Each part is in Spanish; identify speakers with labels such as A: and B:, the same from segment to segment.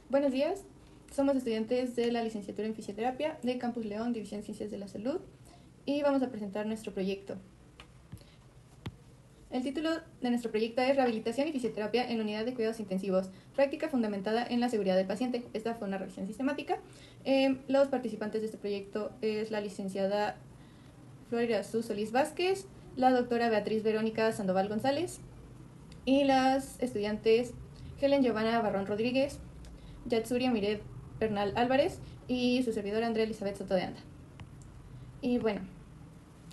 A: Buenos días, somos estudiantes de la licenciatura en Fisioterapia de Campus León, División Ciencias de la Salud, y vamos a presentar nuestro proyecto. El título de nuestro proyecto es Rehabilitación y Fisioterapia en la Unidad de Cuidados Intensivos, práctica fundamentada en la seguridad del paciente. Esta fue una revisión sistemática. Los participantes de este proyecto es la licenciada Florida Solís Vázquez, la doctora Beatriz Verónica Sandoval González y las estudiantes Helen Giovanna Barrón Rodríguez, Yatsuria Miret Bernal Álvarez y su servidora Andrea Elizabeth Soto de Anda. Y bueno,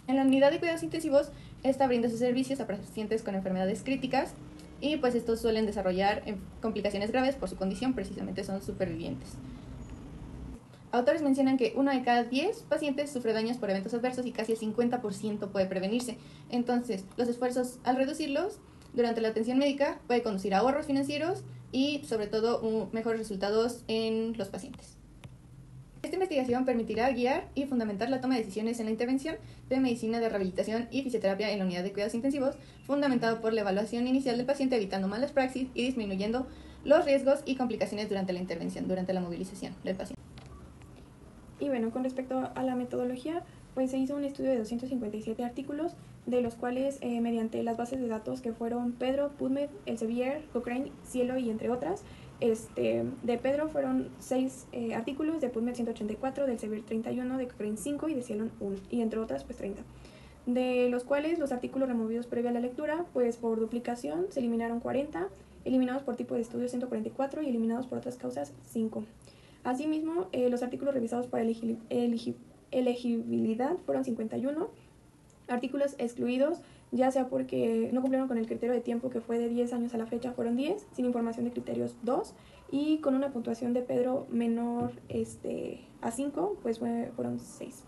A: en la unidad de cuidados intensivos, esta brinda sus servicios a pacientes con enfermedades críticas y pues estos suelen desarrollar complicaciones graves por su condición, precisamente son supervivientes. Autores mencionan que 1 de cada 10 pacientes sufre daños por eventos adversos y casi el 50% puede prevenirse. Entonces, los esfuerzos al reducirlos durante la atención médica puede conducir a ahorros financieros y, sobre todo, mejores resultados en los pacientes. Esta investigación permitirá guiar y fundamentar la toma de decisiones en la intervención de medicina de rehabilitación y fisioterapia en la unidad de cuidados intensivos, fundamentado por la evaluación inicial del paciente, evitando malas praxis y disminuyendo los riesgos y complicaciones durante la intervención, durante la movilización del paciente.
B: Y bueno, con respecto a la metodología, pues se hizo un estudio de 257 artículos, de los cuales mediante las bases de datos que fueron Pedro, PubMed, Elsevier, Cochrane, Cielo y entre otras, de Pedro fueron 6 artículos, de PubMed 184, de Elsevier 31, de Cochrane 5 y de Cielo 1, y entre otras pues 30. De los cuales los artículos removidos previa a la lectura, pues por duplicación se eliminaron 40, eliminados por tipo de estudio 144 y eliminados por otras causas 5. Asimismo, los artículos revisados para elegibilidad fueron 51, artículos excluidos, ya sea porque no cumplieron con el criterio de tiempo que fue de 10 años a la fecha, fueron 10, sin información de criterios 2, y con una puntuación de Pedro menor a 5, pues fueron 6.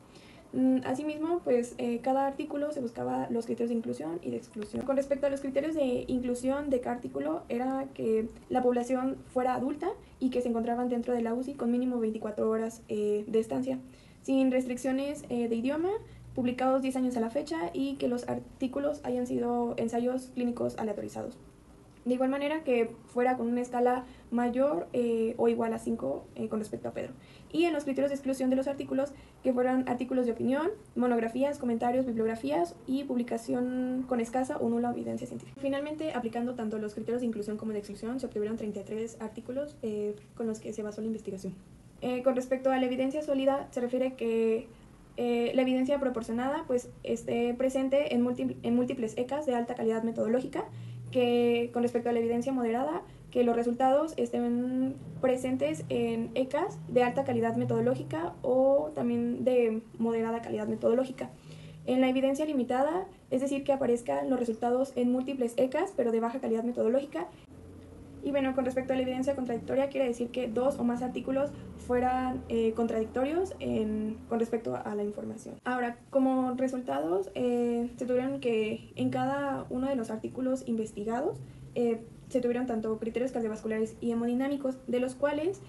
B: Asimismo, pues cada artículo se buscaba los criterios de inclusión y de exclusión. Con respecto a los criterios de inclusión de cada artículo, era que la población fuera adulta y que se encontraban dentro de la UCI con mínimo 24 horas de estancia, sin restricciones de idioma, publicados 10 años a la fecha, y que los artículos hayan sido ensayos clínicos aleatorizados. De igual manera que fuera con una escala mayor o igual a 5 con respecto a Pedro. Y en los criterios de exclusión de los artículos, que fueran artículos de opinión, monografías, comentarios, bibliografías y publicación con escasa o nula evidencia científica. Finalmente, aplicando tanto los criterios de inclusión como de exclusión, se obtuvieron 33 artículos con los que se basó la investigación. Con respecto a la evidencia sólida, se refiere que la evidencia proporcionada pues, esté presente en múltiples ECAs de alta calidad metodológica, que con respecto a la evidencia moderada, que los resultados estén presentes en ECAs de alta calidad metodológica o también de moderada calidad metodológica. En la evidencia limitada, es decir, que aparezcan los resultados en múltiples ECAs, pero de baja calidad metodológica. Y bueno, con respecto a la evidencia contradictoria, quiere decir que 2 o más artículos fueran contradictorios con respecto a la información. Ahora, como resultados, se tuvieron que en cada uno de los artículos investigados se tuvieron tanto criterios cardiovasculares y hemodinámicos, de los cuales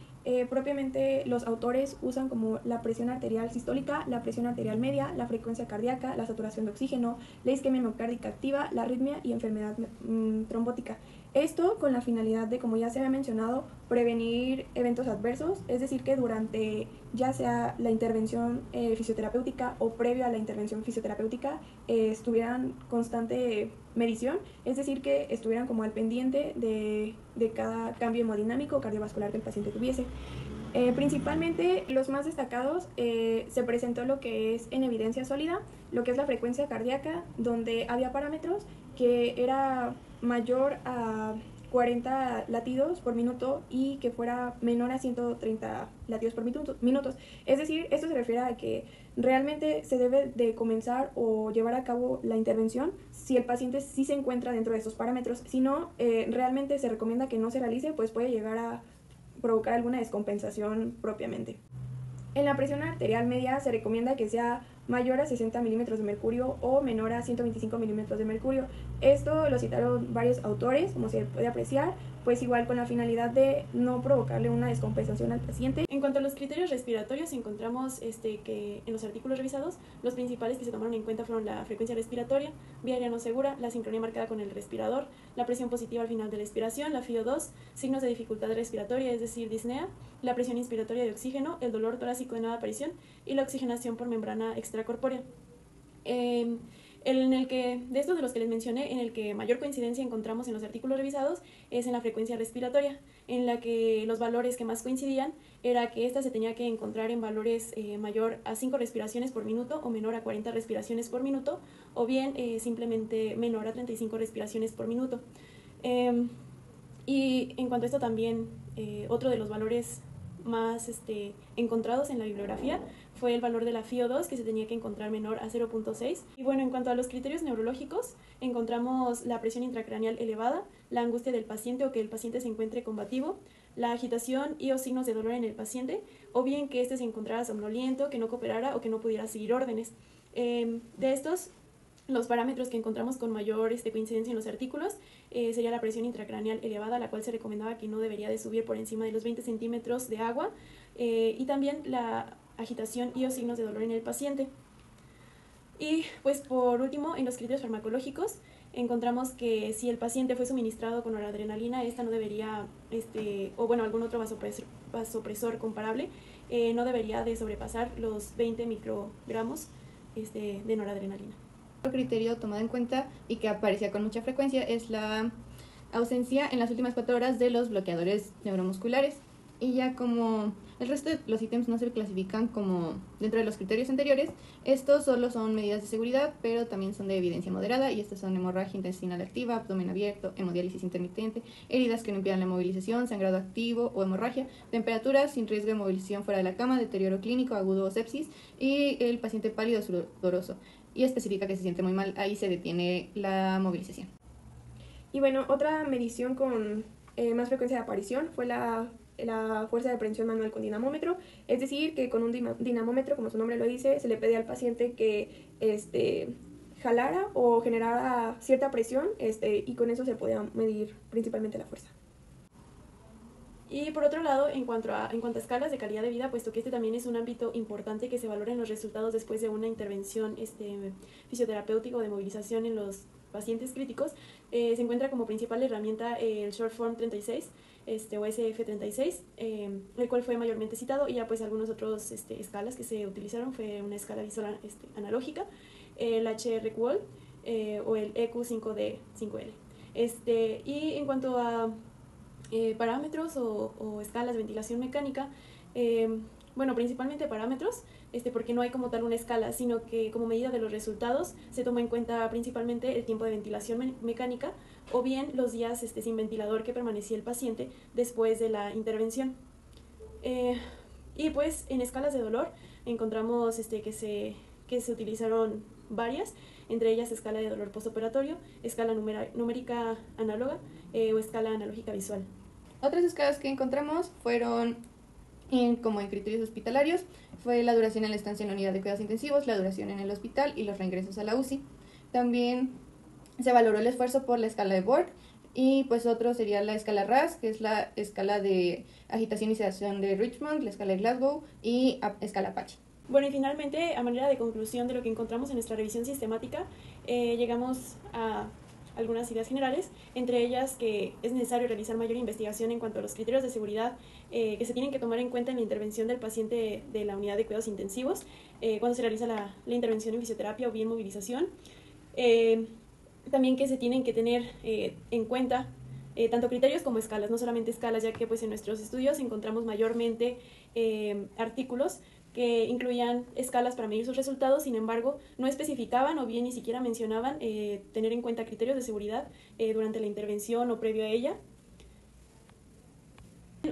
B: propiamente los autores usan como la presión arterial sistólica, la presión arterial media, la frecuencia cardíaca, la saturación de oxígeno, la isquemia miocárdica activa, la arritmia y enfermedad trombótica. Esto con la finalidad de, como ya se había mencionado, prevenir eventos adversos, es decir, que durante ya sea la intervención fisioterapéutica o previo a la intervención fisioterapéutica estuvieran constante medición, es decir, que estuvieran como al pendiente de cada cambio hemodinámico o cardiovascular que el paciente tuviese. Principalmente los más destacados se presentó lo que es en evidencia sólida, lo que es la frecuencia cardíaca, donde había parámetros que era mayor a 40 latidos por minuto y que fuera menor a 130 latidos por minutos. Es decir, esto se refiere a que realmente se debe de comenzar o llevar a cabo la intervención si el paciente sí se encuentra dentro de estos parámetros. Si no, realmente se recomienda que no se realice, pues puede llegar a provocar alguna descompensación propiamente. En la presión arterial media se recomienda que sea mayor a 60 milímetros de mercurio o menor a 125 milímetros de mercurio. Esto lo citaron varios autores, como se puede apreciar, pues igual con la finalidad de no provocarle una descompensación al paciente.
C: En cuanto a los criterios respiratorios, encontramos que en los artículos revisados los principales que se tomaron en cuenta fueron la frecuencia respiratoria, vía aérea no segura, la sincronía marcada con el respirador, la presión positiva al final de la expiración, la FiO2, signos de dificultad respiratoria, es decir, disnea, la presión inspiratoria de oxígeno, el dolor torácico de nueva aparición y la oxigenación por membrana extracorpórea. En el que, de estos de los que les mencioné, en el que mayor coincidencia encontramos en los artículos revisados es en la frecuencia respiratoria, en la que los valores que más coincidían era que esta se tenía que encontrar en valores mayor a 5 respiraciones por minuto o menor a 40 respiraciones por minuto, o bien simplemente menor a 35 respiraciones por minuto. Y en cuanto a esto también, otro de los valores más encontrados en la bibliografía fue el valor de la FiO2, que se tenía que encontrar menor a 0.6. Y bueno, en cuanto a los criterios neurológicos, encontramos la presión intracraneal elevada, la angustia del paciente o que el paciente se encuentre combativo, la agitación y o signos de dolor en el paciente, o bien que éste se encontrara somnoliento, que no cooperara o que no pudiera seguir órdenes. De estos, los parámetros que encontramos con mayor coincidencia en los artículos sería la presión intracraneal elevada, la cual se recomendaba que no debería de subir por encima de los 20 centímetros de agua, y también la agitación y o signos de dolor en el paciente. Y pues por último, en los criterios farmacológicos, encontramos que si el paciente fue suministrado con noradrenalina, esta no debería, o bueno, algún otro vasopresor comparable, no debería de sobrepasar los 20 microgramos de noradrenalina.
A: Otro criterio tomado en cuenta y que aparecía con mucha frecuencia es la ausencia en las últimas 4 horas de los bloqueadores neuromusculares. Y ya como el resto de los ítems no se clasifican como dentro de los criterios anteriores, estos solo son medidas de seguridad, pero también son de evidencia moderada, y estos son hemorragia intestinal activa, abdomen abierto, hemodiálisis intermitente, heridas que no impidan la movilización, sangrado activo o hemorragia, temperaturas sin riesgo de movilización fuera de la cama, deterioro clínico agudo o sepsis, y el paciente pálido sudoroso. Y especifica que se siente muy mal, ahí se detiene la movilización.
B: Y bueno, otra medición con más frecuencia de aparición fue la fuerza de prehensión manual con dinamómetro, es decir, que con un dinamómetro, como su nombre lo dice, se le pedía al paciente que jalara o generara cierta presión, y con eso se podía medir principalmente la fuerza.
C: Y por otro lado, en cuanto a escalas de calidad de vida, puesto que este también es un ámbito importante que se valoren los resultados después de una intervención fisioterapéutica o de movilización en los pacientes críticos, se encuentra como principal herramienta el Short Form 36, o SF36, el cual fue mayormente citado, y ya pues algunos otros escalas que se utilizaron fue una escala visual analógica, el HR-QOL o el EQ5D5L. Y en cuanto a parámetros o escalas de ventilación mecánica, bueno, principalmente parámetros, porque no hay como tal una escala, sino que como medida de los resultados se toma en cuenta principalmente el tiempo de ventilación mecánica o bien los días sin ventilador que permanecía el paciente después de la intervención. Y pues en escalas de dolor encontramos que se utilizaron varias, entre ellas escala de dolor postoperatorio, escala numérica análoga o escala analógica visual.
A: Otras escalas que encontramos fueron como en criterios hospitalarios, fue la duración en la estancia en la unidad de cuidados intensivos, la duración en el hospital y los reingresos a la UCI. También se valoró el esfuerzo por la escala de Borg, y pues otro sería la escala RASS, que es la escala de agitación y sedación de Richmond, la escala de Glasgow y escala Apache.
C: Bueno, y finalmente, a manera de conclusión de lo que encontramos en nuestra revisión sistemática, llegamos a algunas ideas generales, entre ellas que es necesario realizar mayor investigación en cuanto a los criterios de seguridad que se tienen que tomar en cuenta en la intervención del paciente de la unidad de cuidados intensivos, cuando se realiza la intervención en fisioterapia o bien movilización. También que se tienen que tener en cuenta tanto criterios como escalas, no solamente escalas, ya que pues en nuestros estudios encontramos mayormente artículos que incluían escalas para medir sus resultados, sin embargo, no especificaban o bien ni siquiera mencionaban tener en cuenta criterios de seguridad durante la intervención o previo a ella.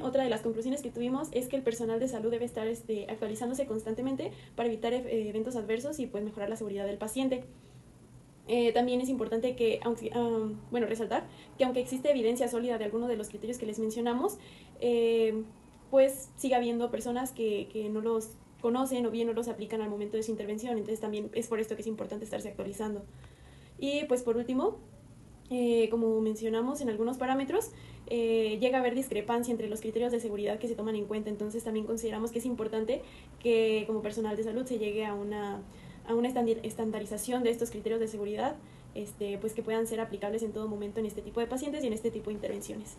C: Otra de las conclusiones que tuvimos es que el personal de salud debe estar actualizándose constantemente para evitar eventos adversos y pues mejorar la seguridad del paciente. También es importante que, resaltar que aunque existe evidencia sólida de algunos de los criterios que les mencionamos, pues sigue habiendo personas que no los conocen o bien no los aplican al momento de su intervención. Entonces también es por esto que es importante estarse actualizando. Y pues por último, como mencionamos en algunos parámetros, llega a haber discrepancia entre los criterios de seguridad que se toman en cuenta. Entonces también consideramos que es importante que como personal de salud se llegue a una estandarización de estos criterios de seguridad, pues que puedan ser aplicables en todo momento en este tipo de pacientes y en este tipo de intervenciones.